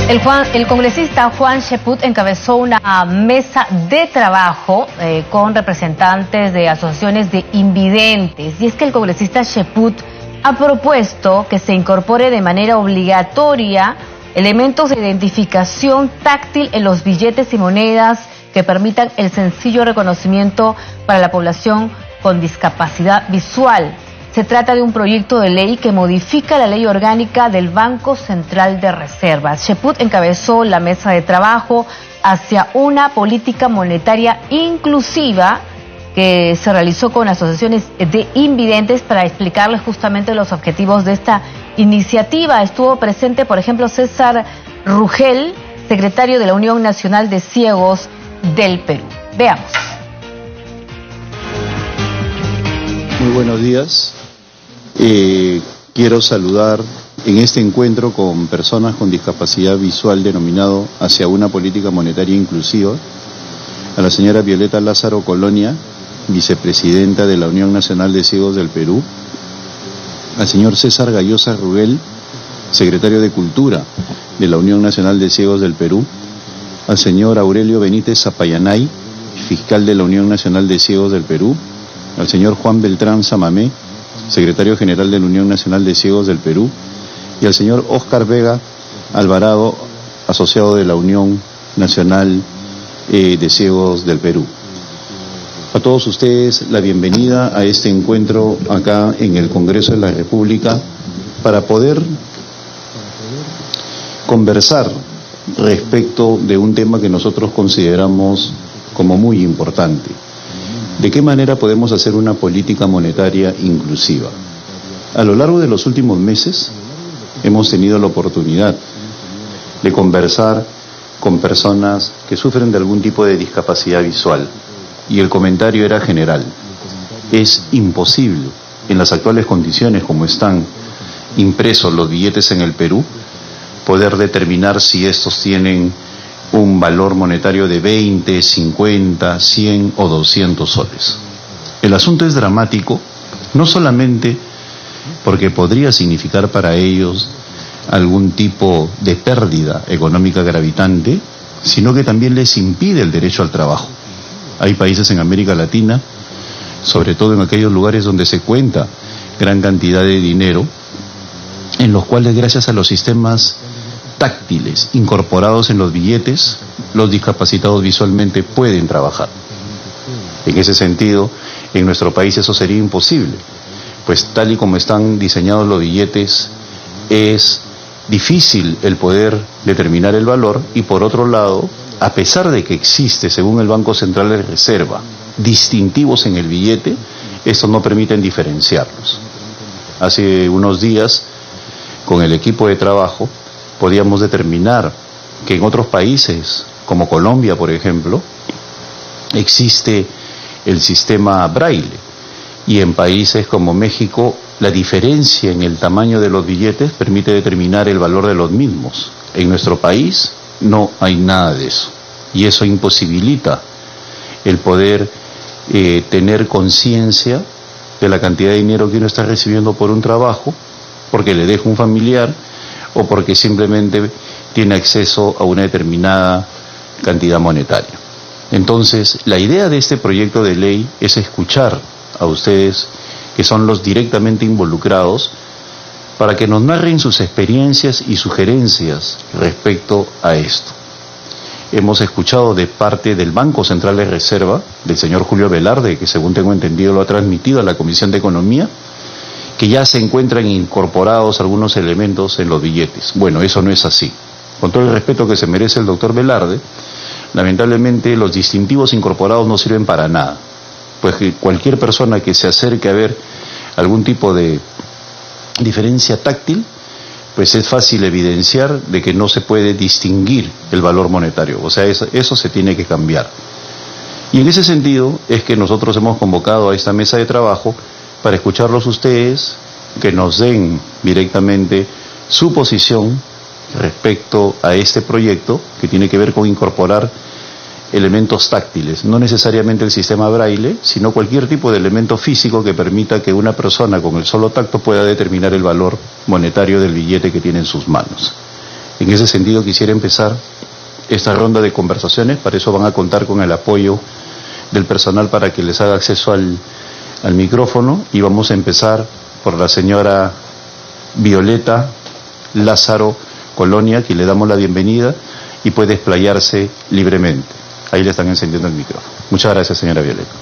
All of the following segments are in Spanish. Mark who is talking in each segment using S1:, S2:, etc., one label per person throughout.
S1: El congresista Juan Cheput encabezó una mesa de trabajo con representantes de asociaciones de invidentes. Y es que el congresista Cheput ha propuesto que se incorpore de manera obligatoria elementos de identificación táctil en los billetes y monedas que permitan el sencillo reconocimiento para la población con discapacidad visual. Se trata de un proyecto de ley que modifica la ley orgánica del Banco Central de Reservas. Cheput encabezó la mesa de trabajo hacia una política monetaria inclusiva que se realizó con asociaciones de invidentes para explicarles justamente los objetivos de esta iniciativa. Estuvo presente, por ejemplo, César Rugel, secretario de la Unión Nacional de Ciegos del Perú. Veamos.
S2: Muy buenos días. Quiero saludar en este encuentro con personas con discapacidad visual denominado Hacia una política monetaria inclusiva a la señora Violeta Lázaro Colonia, vicepresidenta de la Unión Nacional de Ciegos del Perú, al señor César Gallosa Rugel, secretario de Cultura de la Unión Nacional de Ciegos del Perú, al señor Aurelio Benítez Zapayanay, fiscal de la Unión Nacional de Ciegos del Perú, al señor Juan Beltrán Samamé, secretario general de la Unión Nacional de Ciegos del Perú, y al señor Óscar Vega Alvarado, asociado de la Unión Nacional de Ciegos del Perú. A todos ustedes la bienvenida a este encuentro acá en el Congreso de la República para poder conversar respecto de un tema que nosotros consideramos como muy importante. ¿De qué manera podemos hacer una política monetaria inclusiva? A lo largo de los últimos meses hemos tenido la oportunidad de conversar con personas que sufren de algún tipo de discapacidad visual y el comentario era general. Es imposible, en las actuales condiciones como están impresos los billetes en el Perú, poder determinar si estos tienen un valor monetario de 20, 50, 100 o 200 soles. El asunto es dramático, no solamente porque podría significar para ellos algún tipo de pérdida económica gravitante, sino que también les impide el derecho al trabajo. Hay países en América Latina, sobre todo en aquellos lugares donde se cuenta gran cantidad de dinero, en los cuales gracias a los sistemas táctiles incorporados en los billetes, los discapacitados visualmente pueden trabajar. En ese sentido, en nuestro país eso sería imposible, pues tal y como están diseñados los billetes, es difícil el poder determinar el valor y por otro lado, a pesar de que existe, según el Banco Central de Reserva, distintivos en el billete, estos no permiten diferenciarlos. Hace unos días, con el equipo de trabajo, podíamos determinar que en otros países, como Colombia, por ejemplo, existe el sistema braille, y en países como México, la diferencia en el tamaño de los billetes permite determinar el valor de los mismos. En nuestro país no hay nada de eso, y eso imposibilita el poder tener conciencia de la cantidad de dinero que uno está recibiendo por un trabajo, porque le deja un familiar, o porque simplemente tiene acceso a una determinada cantidad monetaria. Entonces, la idea de este proyecto de ley es escuchar a ustedes, que son los directamente involucrados, para que nos narren sus experiencias y sugerencias respecto a esto. Hemos escuchado de parte del Banco Central de Reserva, del señor Julio Velarde, que según tengo entendido lo ha transmitido a la Comisión de Economía, que ya se encuentran incorporados algunos elementos en los billetes. Bueno, eso no es así. Con todo el respeto que se merece el doctor Velarde, lamentablemente los distintivos incorporados no sirven para nada, pues que cualquier persona que se acerque a ver algún tipo de diferencia táctil, pues es fácil evidenciar de que no se puede distinguir el valor monetario, o sea, eso se tiene que cambiar. Y en ese sentido es que nosotros hemos convocado a esta mesa de trabajo para escucharlos ustedes, que nos den directamente su posición respecto a este proyecto, que tiene que ver con incorporar elementos táctiles, no necesariamente el sistema braille, sino cualquier tipo de elemento físico que permita que una persona con el solo tacto pueda determinar el valor monetario del billete que tiene en sus manos. En ese sentido quisiera empezar esta ronda de conversaciones. Para eso van a contar con el apoyo del personal para que les haga acceso al micrófono, y vamos a empezar por la señora Violeta Lázaro Colonia, que le damos la bienvenida y puede explayarse libremente. Ahí le están encendiendo el micrófono. Muchas gracias, señora Violeta.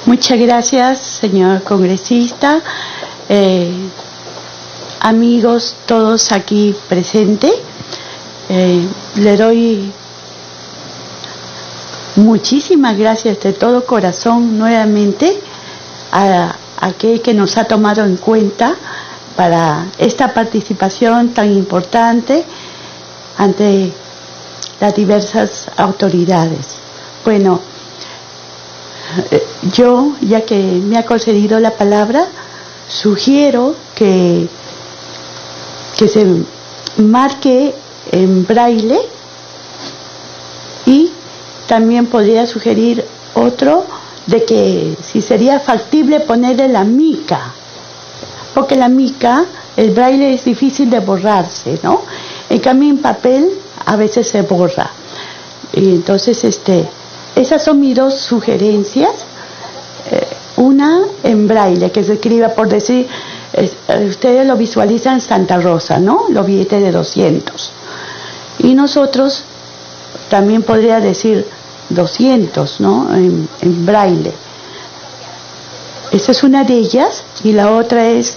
S3: Muchas gracias, señor congresista, amigos todos aquí presentes. Le doy muchísimas gracias de todo corazón nuevamente a aquel que nos ha tomado en cuenta para esta participación tan importante ante las diversas autoridades. Bueno, yo, ya que me ha concedido la palabra, sugiero que se marque en braille, y también podría sugerir otro de que si sería factible ponerle la mica, porque la mica, el braille es difícil de borrarse, ¿no? En cambio en papel a veces se borra. Y entonces esas son mis dos sugerencias. Una en braille, que se escriba, por decir, ustedes lo visualizan Santa Rosa, ¿no? Los billetes de 200. Y nosotros también podría decir 200, ¿no? En braille. Esa es una de ellas. Y la otra es,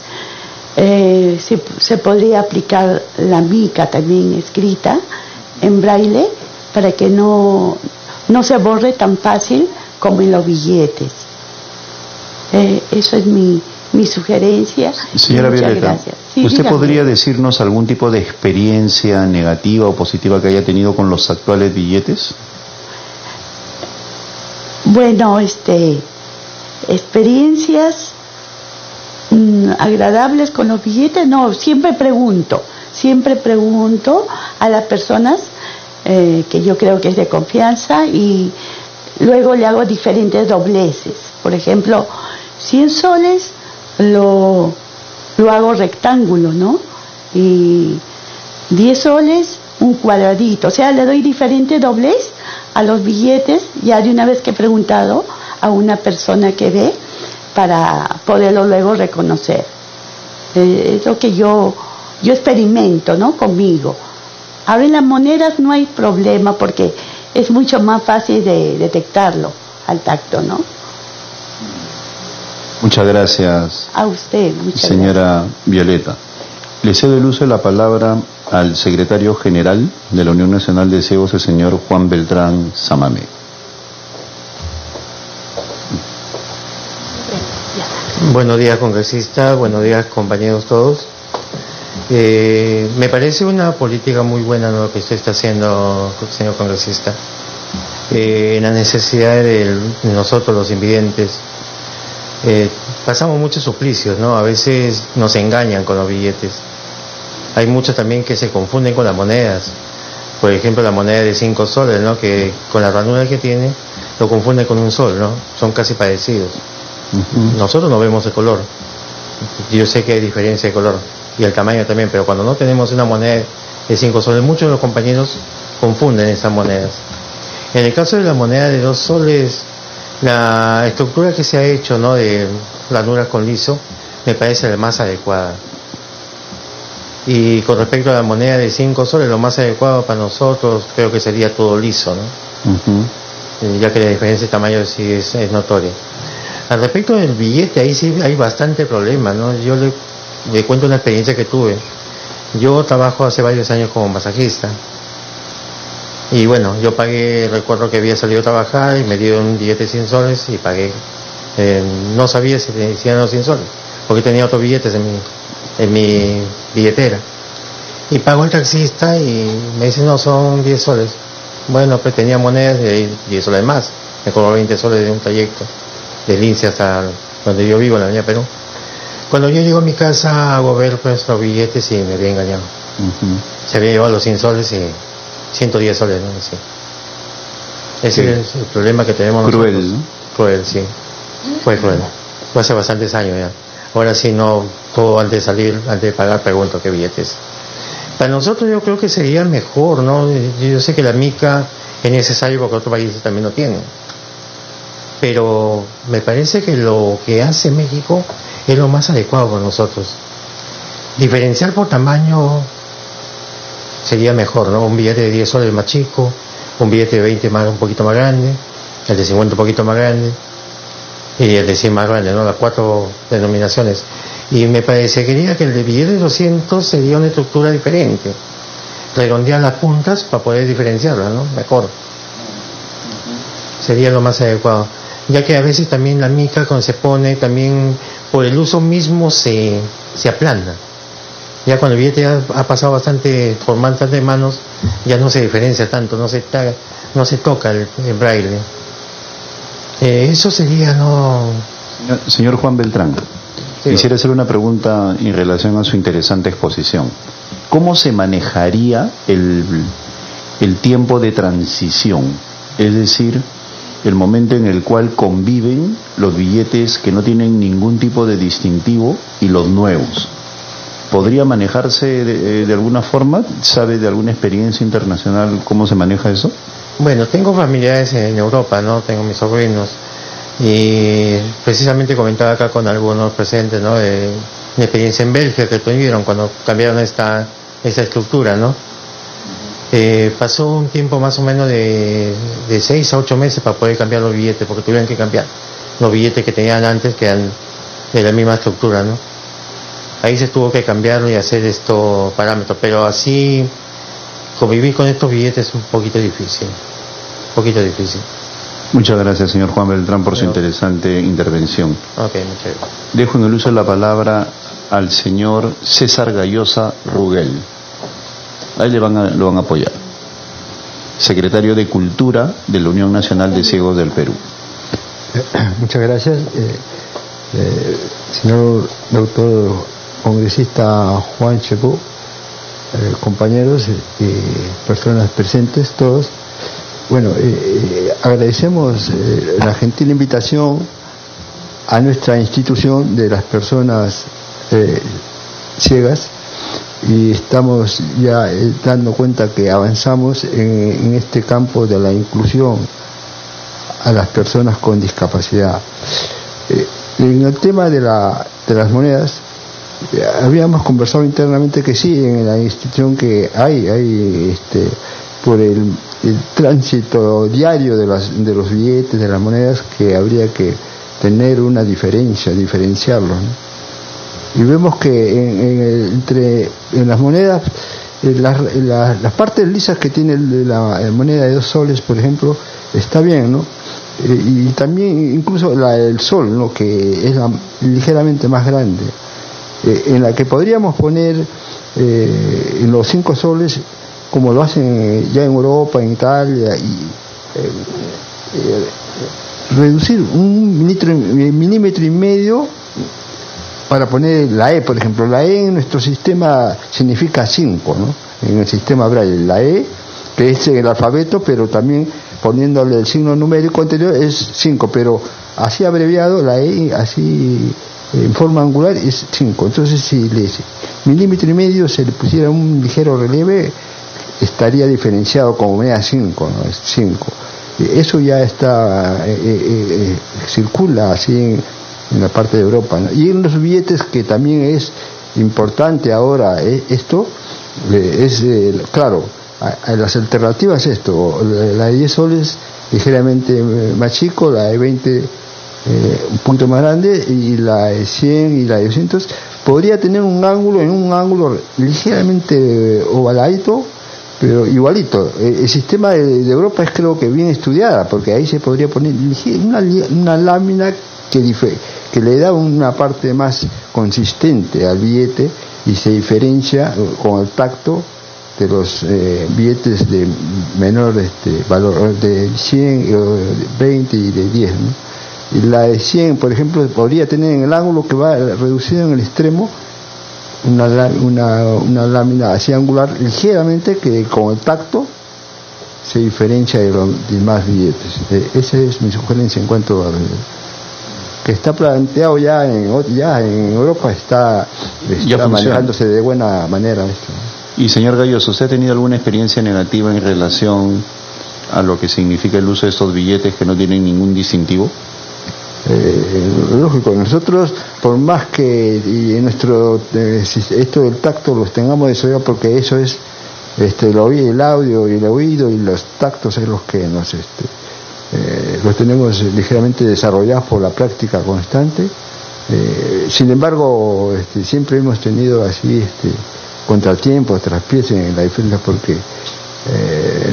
S3: si se podría aplicar la mica también escrita en braille, para que no se borre tan fácil como en los billetes. Eso es mi sugerencia.
S2: Señora Violeta, sí, ¿usted dígame, podría decirnos algún tipo de experiencia negativa o positiva que haya tenido con los actuales billetes?
S3: Bueno, experiencias agradables con los billetes, no, siempre pregunto a las personas que yo creo que es de confianza, y luego le hago diferentes dobleces. Por ejemplo, 100 soles lo hago rectángulo, ¿no? Y 10 soles un cuadradito. O sea, le doy diferentes doblez a los billetes, ya de una vez que he preguntado a una persona que ve, para poderlo luego reconocer. Es lo que yo experimento, ¿no? Conmigo. Ahora en las monedas no hay problema, porque es mucho más fácil de detectarlo al tacto, ¿no?
S2: Muchas gracias.
S3: A usted,
S2: señora Violeta. Le cedo el uso de la palabra al secretario general de la Unión Nacional de Ciegos, el señor Juan Beltrán Samamé.
S4: Buenos días, congresista. Buenos días, compañeros todos. Me parece una política muy buena, ¿no?, lo que usted está haciendo, señor congresista. La necesidad de nosotros, los invidentes, pasamos muchos suplicios, ¿no? A veces nos engañan con los billetes. Hay muchos también que se confunden con las monedas. Por ejemplo, la moneda de 5 soles, ¿no?, que con la ranura que tiene lo confunden con un sol, ¿no? Son casi parecidos. Nosotros no vemos el color. Yo sé que hay diferencia de color y el tamaño también, pero cuando no tenemos una moneda de 5 soles, muchos de los compañeros confunden esas monedas. En el caso de la moneda de 2 soles, la estructura que se ha hecho, ¿no?, de ranuras con liso, me parece la más adecuada. Y con respecto a la moneda de 5 soles, lo más adecuado para nosotros creo que sería todo liso, ¿no? Ya que la diferencia de tamaño sí es notoria. Al respecto del billete, ahí sí hay bastante problema, ¿no? Yo le cuento una experiencia que tuve. Yo trabajo hace varios años como masajista. Y bueno, yo pagué, recuerdo que había salido a trabajar y me dieron un billete de 100 soles y pagué. No sabía si decían los 100 soles, porque tenía otros billetes en mi billetera. Y pago al taxista y me dice, no, son 10 soles. Bueno, pues tenía monedas de 10 soles más. Me cobró 20 soles de un trayecto de Lince hasta donde yo vivo, en la avenida Perú. Cuando yo llego a mi casa, hago ver pues los billetes y me había engañado. Se había llevado los 100 soles y 110 soles, ¿no? Sí. Ese es el problema que tenemos
S2: cruel,
S4: nosotros.
S2: ¿no?
S4: Cruel, sí. Fue cruel. Fue hace bastantes años ya. Ahora sí, no, todo antes de salir, antes de pagar, pregunto qué billetes. Para nosotros yo creo que sería mejor, ¿no? Yo sé que la mica es necesario porque otros países también lo tienen. Pero me parece que lo que hace México es lo más adecuado para nosotros. Diferenciar por tamaño sería mejor, ¿no? Un billete de 10 soles más chico, un billete de 20 un poquito más grande, el de 50 un poquito más grande y el de 100 más grande, ¿no? Las 4 denominaciones. Y me parecería que el de billete de 200 sería una estructura diferente. Redondear las puntas para poder diferenciarlas, ¿no? Mejor. Sería lo más adecuado. Ya que a veces también la mica cuando se pone, también por el uso mismo se aplana. Ya cuando el billete ya ha pasado bastante por mantas de manos, ya no se diferencia tanto, no se toca el braille. Eso sería, ¿no?
S2: Señor Juan Beltrán,
S4: sí,
S2: quisiera hacer una pregunta en relación a su interesante exposición. ¿Cómo se manejaría el tiempo de transición? Es decir, el momento en el cual conviven los billetes que no tienen ningún tipo de distintivo y los nuevos. ¿Podría manejarse de alguna forma? ¿Sabe de alguna experiencia internacional cómo se maneja eso?
S4: Bueno, tengo familiares en Europa, ¿no? Tengo mis sobrinos. Y precisamente comentaba acá con algunos presentes, ¿no? De mi experiencia en Bélgica que tuvieron cuando cambiaron esta estructura, ¿no? Pasó un tiempo más o menos de 6 a 8 meses para poder cambiar los billetes, porque tuvieron que cambiar los billetes que tenían antes, que eran de la misma estructura, ¿no? Ahí se tuvo que cambiarlo y hacer estos parámetros, pero así convivir con estos billetes es un poquito difícil.
S2: Muchas gracias, señor Juan Beltrán, por su interesante intervención.
S4: Ok, muchas gracias.
S2: Dejo en el uso de la palabra al señor César Gallosa Rugel. Ahí lo van a apoyar. Secretario de Cultura de la Unión Nacional de Ciegos del Perú.
S5: Muchas gracias. Señor doctor congresista Juan Cheput, compañeros y personas presentes, todos. Bueno, agradecemos la gentil invitación a nuestra institución de las personas ciegas y estamos ya dando cuenta que avanzamos en este campo de la inclusión a las personas con discapacidad. En el tema de las monedas, habíamos conversado internamente que sí, en la institución que hay por el tránsito diario de los billetes, de las monedas, que habría que tener una diferenciarlos, ¿no? Y vemos que en las monedas, las partes lisas que tiene la moneda de 2 soles, por ejemplo, está bien, ¿no? Y también incluso el sol, ¿no? Que es ligeramente más grande, en la que podríamos poner en los 5 soles, como lo hacen ya en Europa, en Italia, y reducir 1,5 milímetros para poner la E, por ejemplo. La E en nuestro sistema significa 5, ¿no? En el sistema Braille, la E, que es el alfabeto, pero también poniéndole el signo numérico anterior es 5, pero así abreviado, la E, así en forma angular, es 5. Entonces, si 1,5 milímetros se le pusiera un ligero relieve, estaría diferenciado como moneda 5, ¿no? Es 5. Eso ya está, circula así en la parte de Europa, ¿no? Y en los billetes, que también es importante ahora esto, claro, las alternativas esto, la de 10 soles ligeramente más chico, la de 20 un punto más grande, y la de 100 y la de 200 podría tener un ángulo ligeramente ovaladito, pero igualito. El sistema de Europa es, creo que, bien estudiada, porque ahí se podría poner una lámina que le da una parte más consistente al billete y se diferencia con el tacto de los billetes de menor valor, de 100, 20 y de 10, ¿no? Y la de 100, por ejemplo, podría tener en el ángulo que va reducido en el extremo una lámina así angular ligeramente, que con el tacto se diferencia de los demás billetes. Esa es mi sugerencia en cuanto a que está planteado ya en Europa está manejándose de buena manera esto.
S2: Y señor Gayoso, ¿usted ha tenido alguna experiencia negativa en relación a lo que significa el uso de estos billetes que no tienen ningún distintivo?
S5: Lógico, nosotros por más que en nuestro esto del tacto los tengamos desarrollado, porque eso es el audio y el oído y los tactos es los que nos los tenemos ligeramente desarrollados por la práctica constante. Sin embargo, siempre hemos tenido así contratiempos, traspiés en la defensa, porque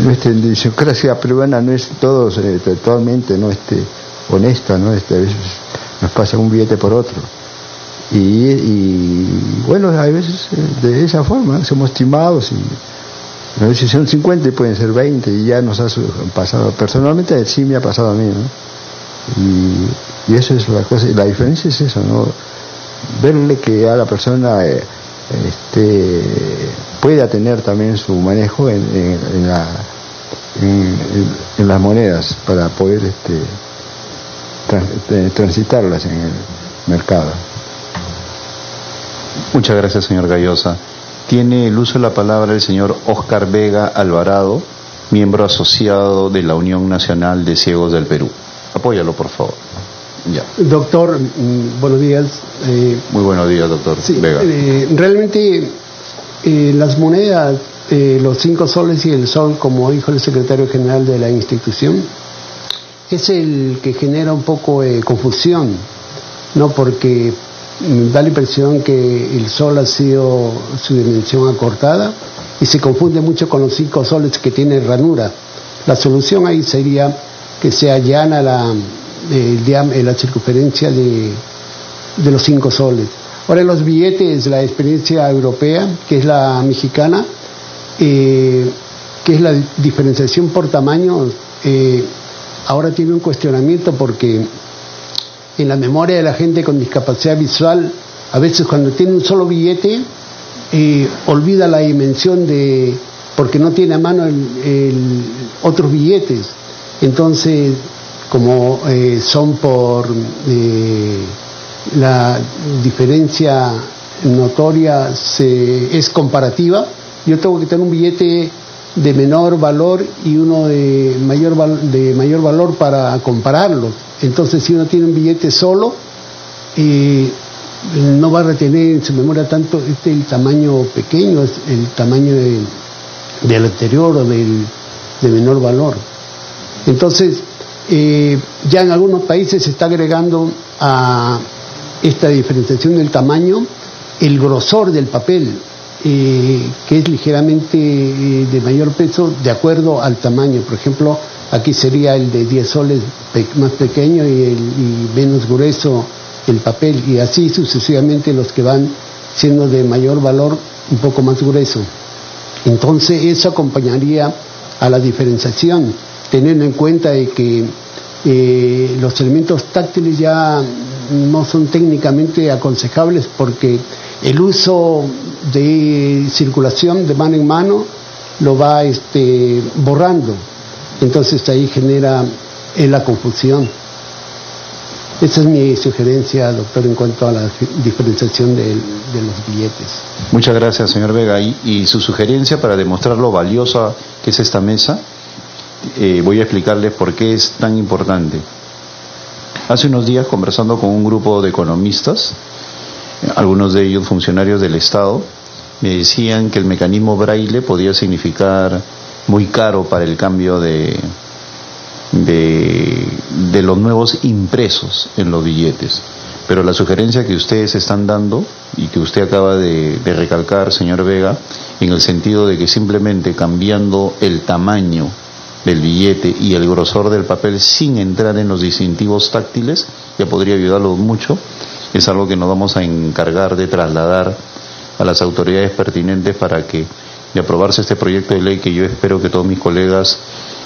S5: nuestra idiosincrasia peruana no es todo totalmente honesta, ¿no? A veces nos pasa un billete por otro. Y bueno, a veces de esa forma somos timados y a veces son 50 y pueden ser 20 y ya nos ha pasado. Personalmente sí me ha pasado a mí, ¿no? Y eso es la cosa, y la diferencia es eso, ¿no? Verle que a la persona pueda tener también su manejo en las monedas para poder transitarlas en el mercado.
S2: Muchas gracias, señor Gayosa. Tiene el uso de la palabra el señor Oscar Vega Alvarado, miembro asociado de la Unión Nacional de Ciegos del Perú. Apóyalo, por favor. Ya.
S6: Doctor, buenos días.
S2: Muy buenos días, doctor Vega.
S6: Realmente las monedas, los 5 soles y el sol, como dijo el secretario general de la institución, es el que genera un poco confusión, ¿no? Porque da la impresión que el sol ha sido su dimensión acortada y se confunde mucho con los 5 soles que tiene ranura. La solución ahí sería que sea llana la circunferencia de los 5 soles. Ahora en los billetes, la experiencia europea, que es la mexicana, que es la diferenciación por tamaño, ahora tiene un cuestionamiento porque en la memoria de la gente con discapacidad visual, a veces cuando tiene un solo billete, olvida la dimensión porque no tiene a mano otros billetes. Entonces, como son por la diferencia notoria es comparativa, yo tengo que tener un billete de menor valor y uno de mayor valor para compararlos. Entonces, si uno tiene un billete solo, no va a retener en su memoria tanto el tamaño pequeño, es el tamaño del anterior o de menor valor. Entonces, ya en algunos países se está agregando a esta diferenciación del tamaño el grosor del papel, que es ligeramente de mayor peso de acuerdo al tamaño. Por ejemplo, aquí sería el de 10 soles más pequeño y menos grueso el papel, y así sucesivamente los que van siendo de mayor valor un poco más grueso. Entonces eso acompañaría a la diferenciación, teniendo en cuenta de que los elementos táctiles ya no son técnicamente aconsejables porque el uso de circulación de mano en mano lo va borrando. Entonces ahí genera la confusión. Esa es mi sugerencia, doctor, en cuanto a la diferenciación de los billetes.
S2: Muchas gracias, señor Vega. Y su sugerencia para demostrar lo valiosa que es esta mesa, voy a explicarles por qué es tan importante. Hace unos días, conversando con un grupo de economistas, algunos de ellos funcionarios del Estado, me decían que el mecanismo braille podía significar muy caro para el cambio de los nuevos impresos en los billetes. Pero la sugerencia que ustedes están dando y que usted acaba de recalcar, señor Vega, en el sentido de que simplemente cambiando el tamaño del billete y el grosor del papel sin entrar en los distintivos táctiles, ya podría ayudarlos mucho. Es algo que nos vamos a encargar de trasladar a las autoridades pertinentes para que, de aprobarse este proyecto de ley, que yo espero que todos mis colegas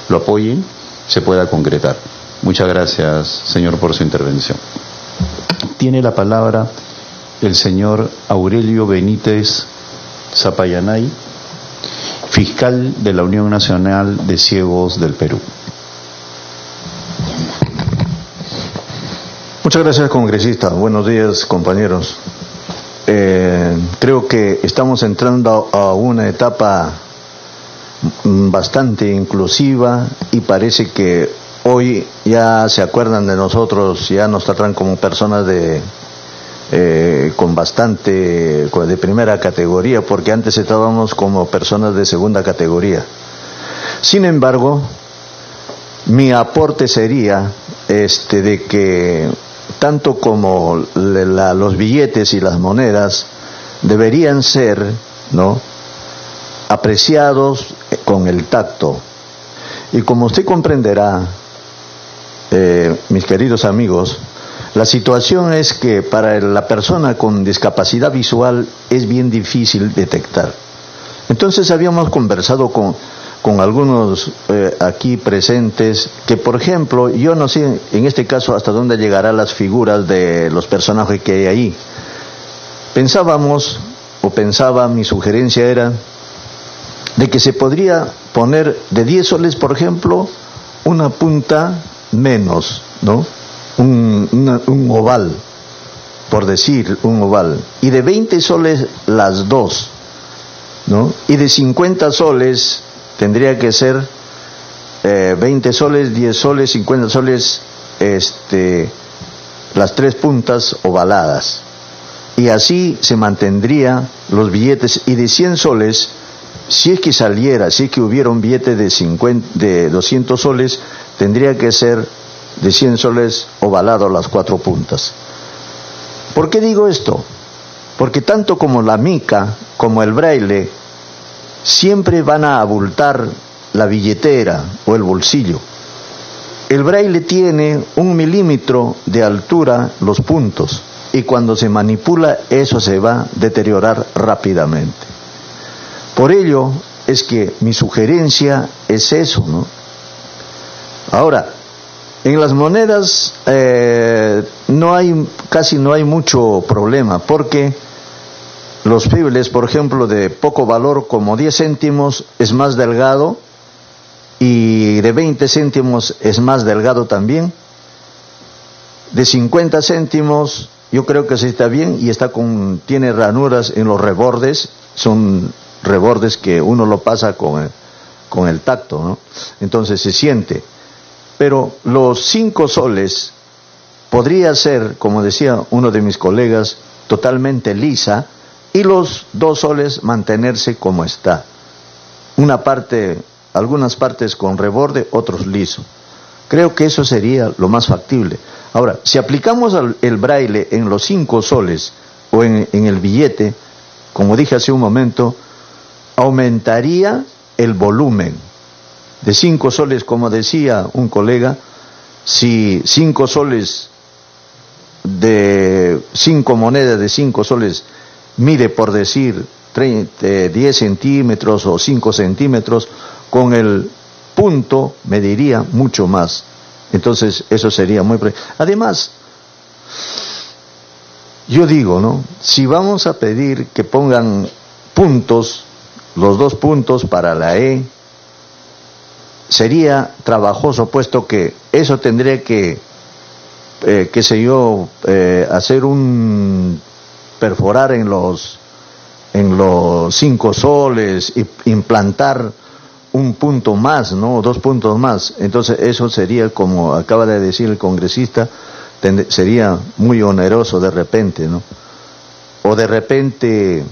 S2: lo apoyen, se pueda concretar. Muchas gracias, señor, por su intervención. Tiene la palabra el señor Aurelio Benítez Zapayanay, fiscal de la Unión Nacional de Ciegos del Perú.
S5: Muchas gracias, congresista. Buenos días, compañeros. Creo que estamos entrando a una etapa bastante inclusiva y parece que hoy ya se acuerdan de nosotros, ya nos tratan como personas de primera categoría, porque antes estábamos como personas de segunda categoría. Sin embargo, mi aporte sería de que tanto como los billetes y las monedas deberían ser, ¿no?, apreciados con el tacto. Y como usted comprenderá, mis queridos amigos, la situación es que para la persona con discapacidad visual es bien difícil detectar. Entonces habíamos conversado con algunos aquí presentes que, por ejemplo, yo no sé en este caso hasta dónde llegarán las figuras de los personajes que hay ahí. Mi sugerencia era de que se podría poner de 10 soles, por ejemplo, una punta menos, ¿no? Un oval, por decir, un oval. Y de 20 soles las dos, ¿no? Y de 50 soles tendría que ser 20 soles, 10 soles, 50 soles, las tres puntas ovaladas. Y así se mantendría los billetes. Y de 100 soles, si es que hubiera un billete de 200 soles, tendría que ser de 100 soles ovalado las cuatro puntas. ¿Por qué digo esto? Porque tanto como la mica como el braille siempre van a abultar la billetera o el bolsillo. El braille tiene 1 milímetro de altura los puntos y cuando se manipula eso se va a deteriorar rápidamente. Por ello es que mi sugerencia es eso, ¿no? Ahora, en las monedas casi no hay mucho problema, porque los fibles, por ejemplo, de poco valor como 10 céntimos es más delgado y de 20 céntimos es más delgado también. De 50 céntimos yo creo que sí está bien y tiene ranuras en los rebordes, son rebordes que uno lo pasa con el tacto, ¿no? Entonces se siente. Pero los 5 soles podría ser, como decía uno de mis colegas, totalmente lisa y los 2 soles mantenerse como está. Algunas partes con reborde, otros liso. Creo que eso sería lo más factible. Ahora, si aplicamos el braille en los 5 soles o en el billete, como dije hace un momento, aumentaría el volumen. De 5 soles, como decía un colega, si 5 soles de 5 monedas de 5 soles mide, por decir, 10 centímetros o 5 centímetros, con el punto mediría mucho más. Entonces eso sería muy... Además, yo digo, ¿no?, si vamos a pedir que pongan puntos, los 2 puntos para la E, sería trabajoso, puesto que eso tendría que, hacer perforar en los 5 soles y implantar un punto más, ¿no?, 2 puntos más. Entonces eso sería, como acaba de decir el congresista, sería muy oneroso de repente, ¿no? O de repente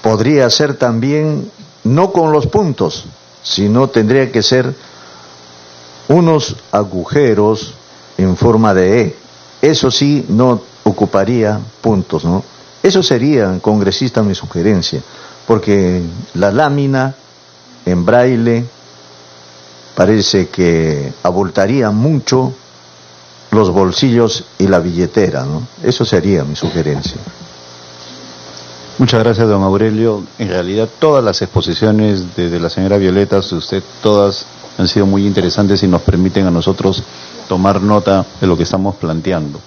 S5: podría ser también no con los puntos, sino tendría que ser unos agujeros en forma de E. Eso sí no ocuparía puntos, ¿no? Eso sería, congresista, mi sugerencia, porque la lámina en braille parece que abultaría mucho los bolsillos y la billetera, ¿no? Eso sería mi sugerencia.
S2: Muchas gracias, don Aurelio. En realidad todas las exposiciones de la señora Violeta, de usted, todas han sido muy interesantes y nos permiten a nosotros tomar nota de lo que estamos planteando.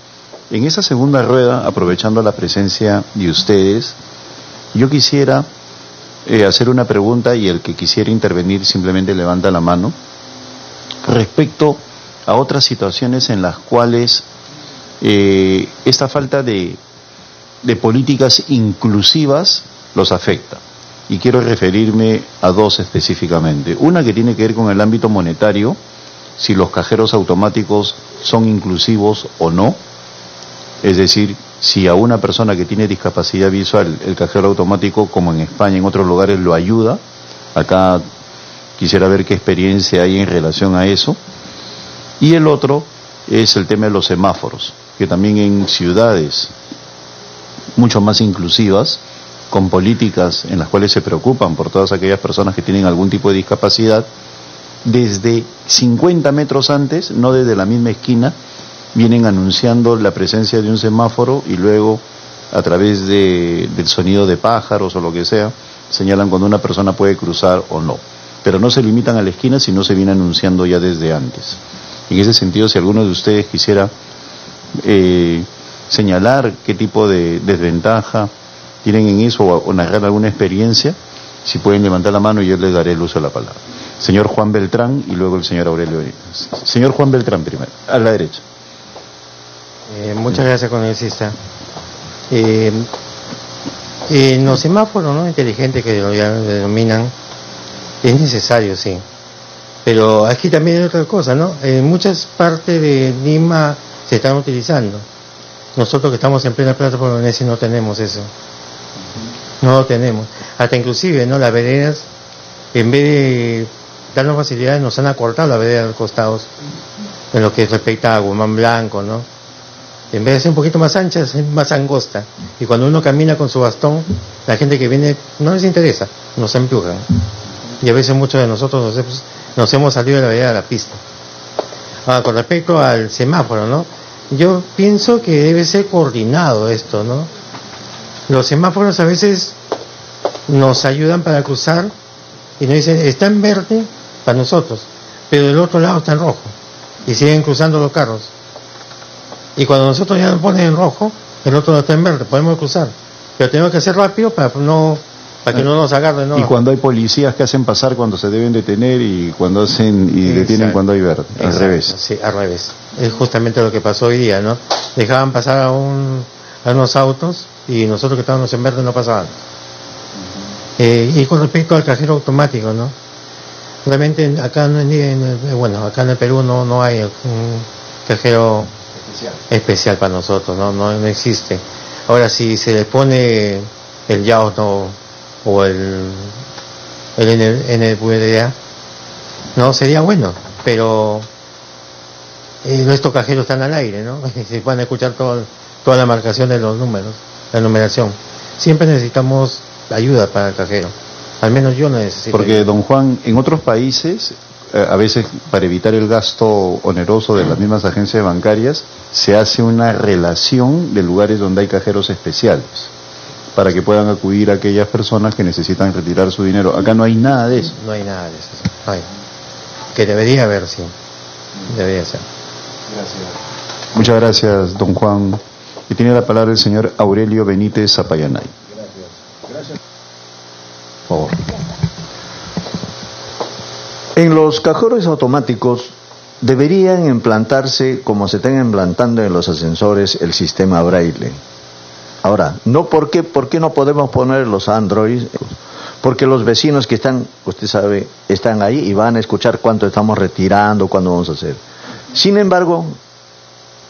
S2: En esa segunda rueda, aprovechando la presencia de ustedes, yo quisiera hacer una pregunta y el que quisiera intervenir simplemente levanta la mano respecto a otras situaciones en las cuales esta falta de políticas inclusivas los afecta. Y quiero referirme a dos específicamente. Una que tiene que ver con el ámbito monetario, si los cajeros automáticos son inclusivos o no. Es decir, si a una persona que tiene discapacidad visual el cajero automático, como en España, en otros lugares, lo ayuda. Acá quisiera ver qué experiencia hay en relación a eso. Y el otro es el tema de los semáforos, que también en ciudades mucho más inclusivas, con políticas en las cuales se preocupan por todas aquellas personas que tienen algún tipo de discapacidad, desde 50 metros antes, no desde la misma esquina, vienen anunciando la presencia de un semáforo y luego, a través del sonido de pájaros o lo que sea, señalan cuando una persona puede cruzar o no. Pero no se limitan a la esquina, sino se viene anunciando ya desde antes. En ese sentido, si alguno de ustedes quisiera señalar qué tipo de desventaja tienen en eso o narrar alguna experiencia, si pueden levantar la mano y yo les daré el uso de la palabra. Señor Juan Beltrán y luego el señor Aurelio Benítez. Señor Juan Beltrán primero, a la derecha.
S4: Muchas gracias, congresista. Los semáforos, ¿no?, inteligentes que lo denominan, es necesario, sí. Pero aquí también hay otra cosa, ¿no? En muchas partes de Lima se están utilizando. Nosotros que estamos en plena Plaza Bolognesi no tenemos eso. No lo tenemos. Hasta inclusive, ¿no?, las veredas, en vez de darnos facilidades, nos han acortado las veredas de los costados, en lo que respecta a Guzmán Blanco, ¿no? En vez de ser un poquito más ancha, es más angosta. Y cuando uno camina con su bastón, la gente que viene no les interesa, nos empujan. Y a veces muchos de nosotros nos hemos salido de la vereda de la pista. Ahora, con respecto al semáforo, ¿no?, yo pienso que debe ser coordinado esto, ¿no? Los semáforos a veces nos ayudan para cruzar y nos dicen, está en verde para nosotros, pero del otro lado está en rojo. Y siguen cruzando los carros. Y cuando nosotros ya nos ponen en rojo, el otro lado está en verde, podemos cruzar. Pero tenemos que hacer rápido para que no nos agarren, ¿no?
S2: Y cuando hay policías que hacen pasar cuando se deben detener y cuando hacen y detienen cuando hay verde, al revés.
S4: Sí, al revés. Es justamente lo que pasó hoy día, ¿no? Dejaban pasar a unos autos y nosotros que estábamos en verde no pasaban. Y con respecto al cajero automático, ¿no? Realmente acá acá en el Perú no hay un cajero especial para nosotros, no existe. Ahora, si se les pone el YAOS, ¿no?, o el NVDA, no sería bueno, pero nuestros cajeros están al aire, ¿no? Se van a escuchar toda la marcación de los números, la numeración. Siempre necesitamos ayuda para el cajero, al menos yo necesito.
S2: Porque, don Juan, en otros países, a veces para evitar el gasto oneroso de las mismas agencias bancarias, se hace una relación de lugares donde hay cajeros especiales, para que puedan acudir a aquellas personas que necesitan retirar su dinero. Acá no hay nada de eso.
S4: No hay nada de eso. No hay. Que debería haber, sí. Debería ser.
S2: Gracias. Muchas gracias, don Juan. Y tiene la palabra el señor Aurelio Benítez Zapayanay. Gracias. Por favor.
S7: En los cajeros automáticos deberían implantarse, como se están implantando en los ascensores, el sistema braille. Ahora, ¿por qué no podemos poner los Android? Porque los vecinos que están, usted sabe, están ahí y van a escuchar cuánto estamos retirando, cuándo vamos a hacer. Sin embargo,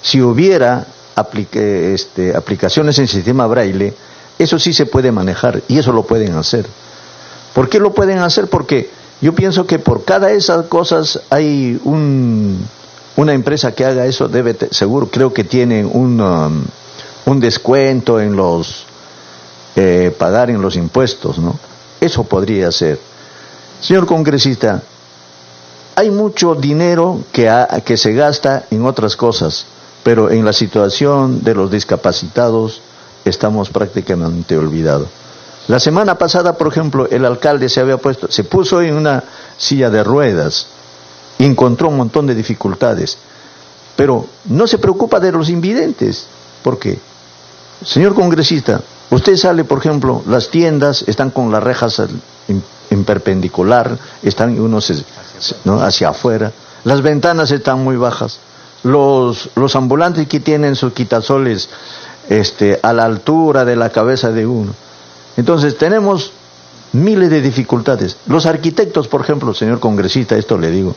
S7: si hubiera aplicaciones en sistema braille, eso sí se puede manejar y eso lo pueden hacer. ¿Por qué lo pueden hacer? Porque yo pienso que por cada esas cosas hay una empresa que haga eso, seguro, creo que tienen un descuento en los pagar en los impuestos, ¿no? Eso podría ser. Señor congresista, hay mucho dinero que se gasta en otras cosas, pero en la situación de los discapacitados estamos prácticamente olvidados. La semana pasada, por ejemplo, el alcalde se puso en una silla de ruedas, encontró un montón de dificultades, pero no se preocupa de los invidentes. ¿Por qué? Señor congresista, usted sale, por ejemplo, las tiendas están con las rejas en perpendicular, están unos, ¿no?, hacia afuera. las ventanas están muy bajas, los ambulantes que tienen sus quitasoles a la altura de la cabeza de uno. Entonces tenemos miles de dificultades. Los arquitectos, por ejemplo, señor congresista, esto le digo,